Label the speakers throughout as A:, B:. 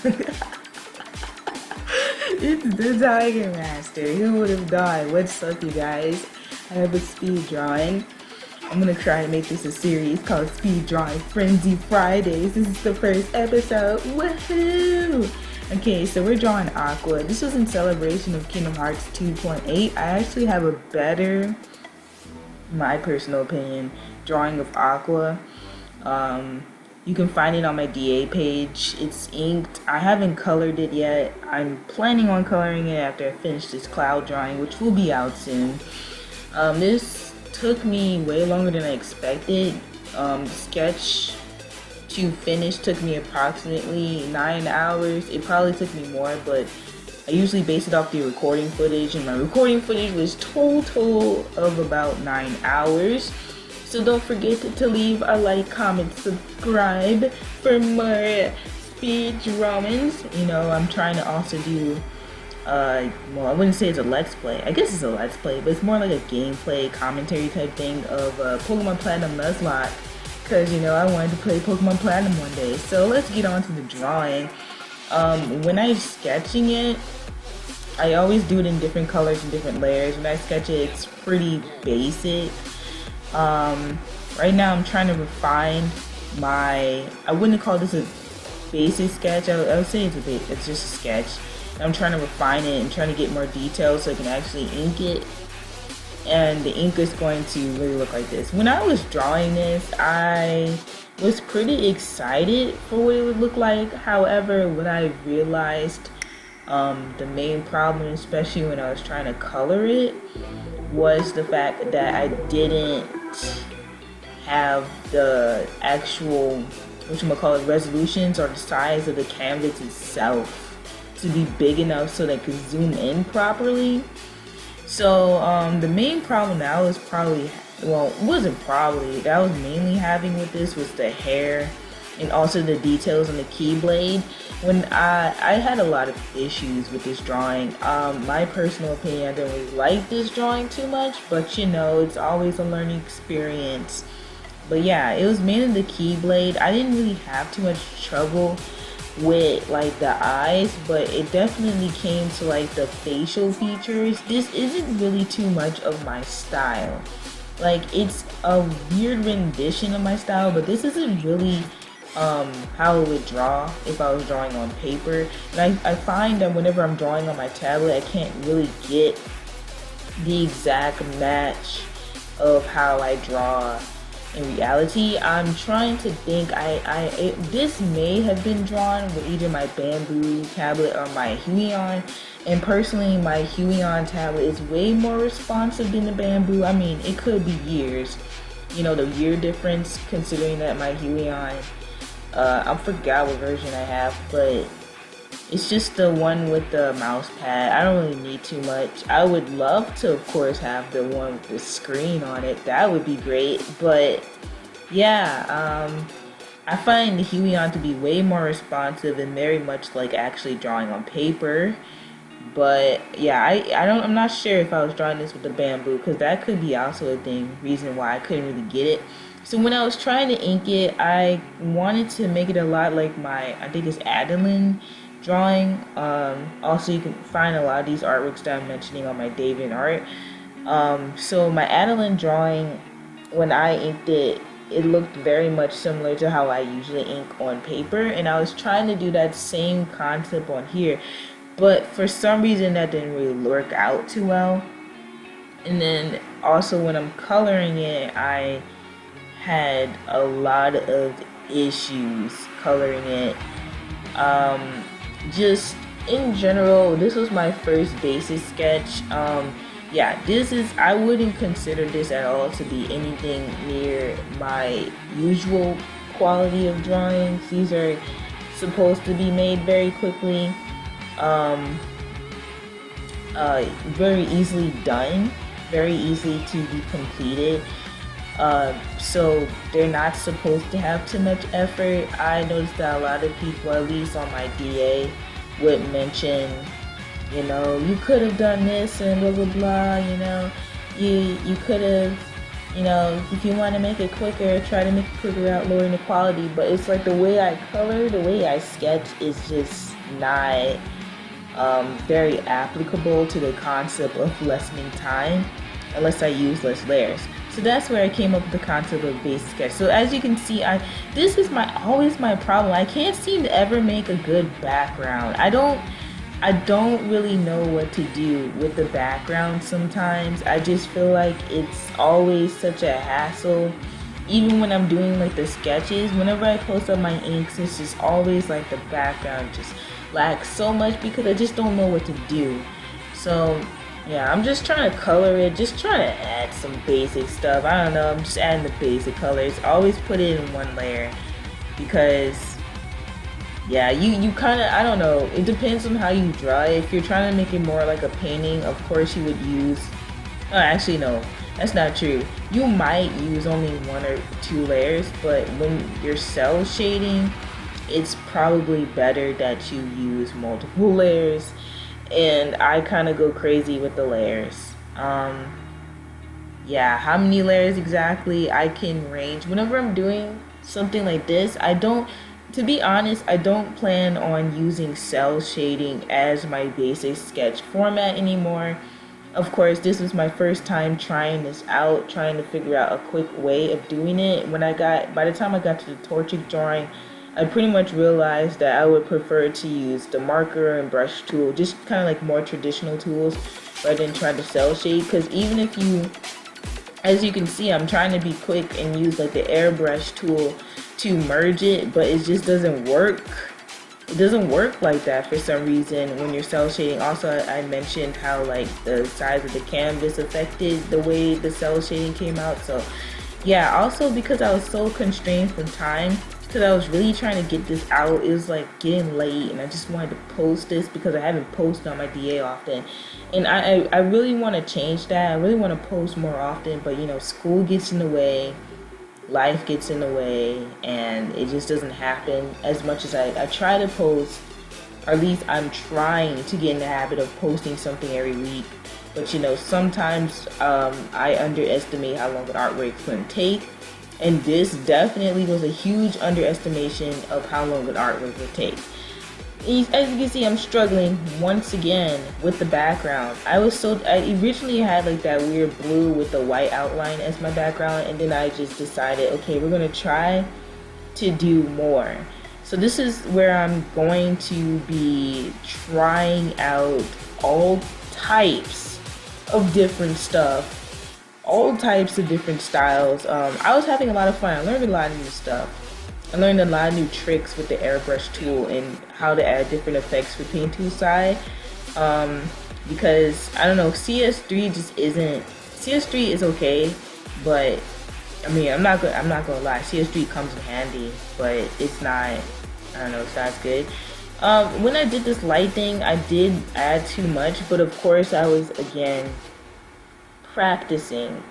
A: It's the Tiger Master. Who would have died? What's up, you guys? I have a speed drawing. I'm gonna try and make this a series called Speed Drawing Frenzy Fridays. This is the first episode. Woohoo! Okay, so we're drawing Aqua. This was in celebration of Kingdom Hearts 2.8. I actually have a better, my personal opinion, drawing of Aqua. You can find it on my DA page. It's inked. I haven't colored it yet. I'm planning on coloring it after I finish this cloud drawing, which will be out soon. This took me way longer than I expected. The sketch to finish took me approximately 9 hours. It probably took me more, but I usually base it off the recording footage, and my recording footage was total of about 9 hours. So don't forget to leave a like, comment, subscribe for more speed drawings. You know, I'm trying to also do, well, I wouldn't say it's a let's play. I guess it's a let's play, but it's more like a gameplay commentary type thing of Pokemon Platinum Nuzlocke. Because, you know, I wanted to play Pokemon Platinum one day. So let's get on to the drawing. When I'm sketching it, I always do it in different colors and different layers. When I sketch it, it's pretty basic. Right now I'm trying to refine my, I wouldn't call this a basic sketch. I would say it's just a sketch. I'm trying to refine it and trying to get more details so I can actually ink it. And the ink is going to really look like this. When I was drawing this, I was pretty excited for what it would look like. However, what I realized, the main problem, especially when I was trying to color it, was the fact that I didn't have the actual, resolutions or the size of the canvas itself to be big enough so that I could zoom in properly. So the main problem that I was probably, well, it wasn't probably, that I was mainly having with this was the hair and also the details on the keyblade. When I had a lot of issues with this drawing. My personal opinion, I didn't really like this drawing too much, but you know, it's always a learning experience. But yeah, it was mainly the keyblade. I didn't really have too much trouble with like the eyes, but it definitely came to like the facial features. This isn't really too much of my style. Like, it's a weird rendition of my style, but this isn't really how I would draw if I was drawing on paper. And I find that whenever I'm drawing on my tablet, I can't really get the exact match of how I draw in reality. I'm trying to think, this may have been drawn with either my bamboo tablet or my Huion, and personally my Huion tablet is way more responsive than the bamboo. I mean, it could be years, you know, the year difference, considering that my Huion, I forgot what version I have, but it's just the one with the mouse pad. I don't really need too much. I would love to, of course, have the one with the screen on it. That would be great. But yeah, I find the Huion to be way more responsive and very much like actually drawing on paper. But yeah, I'm not sure if I was drawing this with the bamboo, because that could be also a reason why I couldn't really get it. So when I was trying to ink it, I wanted to make it a lot like my, I think it's Adeline drawing. Also, you can find a lot of these artworks that I'm mentioning on my DeviantArt. So my Adeline drawing, when I inked it, it looked very much similar to how I usually ink on paper, and I was trying to do that same concept on here, but for some reason that didn't really work out too well. And then also when I'm coloring it, I had a lot of issues coloring it. Just in general, this was my first basic sketch. Yeah, I wouldn't consider this at all to be anything near my usual quality of drawings. These are supposed to be made very quickly, very easily done, very easy to be completed. So they're not supposed to have too much effort. I noticed that a lot of people, at least on my DA, would mention, you know, you could have done this and blah blah blah, you know, you could have You know, if you want to make it quicker, try to make it quicker without lowering the quality. But it's like the way I color, the way I sketch is just not very applicable to the concept of lessening time unless I use less layers. So that's where I came up with the concept of basic sketch. So as you can see, this is always my problem. I can't seem to ever make a good background. I don't really know what to do with the background sometimes. I just feel like it's always such a hassle. Even when I'm doing like the sketches, whenever I post up my inks, it's just always like the background just lacks so much because I just don't know what to do. So yeah, I'm just trying to color it, just trying to add some basic stuff. I don't know, I'm just adding the basic colors. I always put it in one layer because yeah, you kind of, I don't know, it depends on how you draw it. If you're trying to make it more like a painting, of course you would use, oh, actually no, that's not true. You might use only 1 or 2 layers, but when you're cell shading, it's probably better that you use multiple layers. And I kind of go crazy with the layers. Yeah, how many layers exactly I can range. Whenever I'm doing something like this, to be honest, I don't plan on using cell shading as my basic sketch format anymore. Of course, this was my first time trying this out, trying to figure out a quick way of doing it. By the time I got to the torchic drawing, I pretty much realized that I would prefer to use the marker and brush tool, just kind of like more traditional tools, rather than trying to cell shade. Because even if you, as you can see, I'm trying to be quick and use like the airbrush tool to merge it, but it just doesn't work. It doesn't work like that for some reason when you're cell shading. Also, I mentioned how like the size of the canvas affected the way the cell shading came out. So yeah, also because I was so constrained from time, because I was really trying to get this out. It was like getting late and I just wanted to post this because I haven't posted on my DA often. And I really want to change that. I really want to post more often, but you know, school gets in the way, life gets in the way, and it just doesn't happen as much as I try to post, or at least I'm trying to get in the habit of posting something every week. But you know, sometimes I underestimate how long an artwork's going to take. And this definitely was a huge underestimation of how long an artwork would take. As you can see, I'm struggling once again with the background. I originally had like that weird blue with the white outline as my background, and then I just decided, okay, we're gonna try to do more. So this is where I'm going to be trying out all types of different stuff. All types of different styles. I was having a lot of fun. I learned a lot of new stuff. I learned a lot of new tricks with the airbrush tool and how to add different effects for Paint Tool side. Because I don't know, CS3 just isn't. CS3 is okay, but I mean, I'm not gonna lie. CS3 comes in handy, but it's not. I don't know, it's not as good. When I did this light thing, I did add too much, but of course I was again practicing.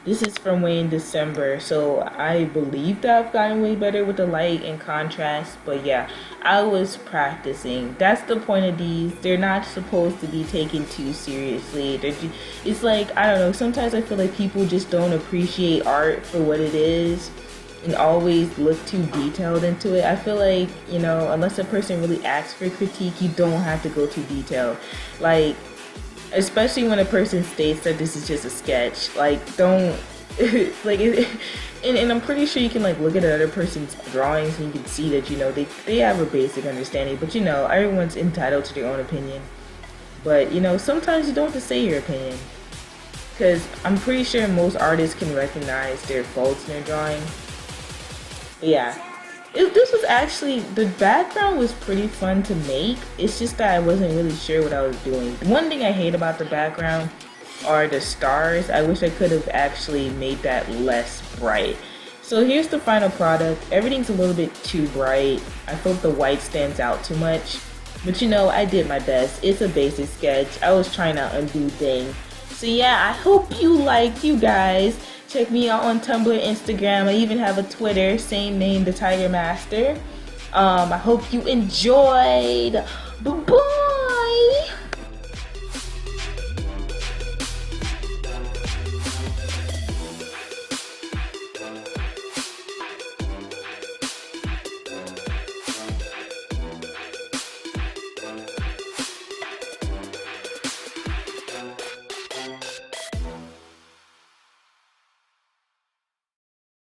A: This is from way in December, so I believe that I've gotten way better with the light and contrast. But yeah, I was practicing. That's the point of these. They're not supposed to be taken too seriously. It's like, I don't know, sometimes I feel like people just don't appreciate art for what it is and always look too detailed into it. I feel like, you know, unless a person really asks for critique, you don't have to go too detailed. Like, especially when a person states that this is just a sketch, like, don't like it, and I'm pretty sure you can like look at another person's drawings and you can see that, you know, they have a basic understanding, but you know, everyone's entitled to their own opinion. But you know, sometimes you don't have to say your opinion, because I'm pretty sure most artists can recognize their faults in their drawing. But yeah, this was actually, the background was pretty fun to make. It's just that I wasn't really sure what I was doing. One thing I hate about the background are the stars. I wish I could have actually made that less bright. So here's the final product. Everything's a little bit too bright. I thought the white stands out too much. But you know, I did my best. It's a basic sketch. I was trying to undo things. So yeah, I hope you liked, you guys. Check me out on Tumblr, Instagram. I even have a Twitter, same name, The Tiger Master. I hope you enjoyed. Bye-bye.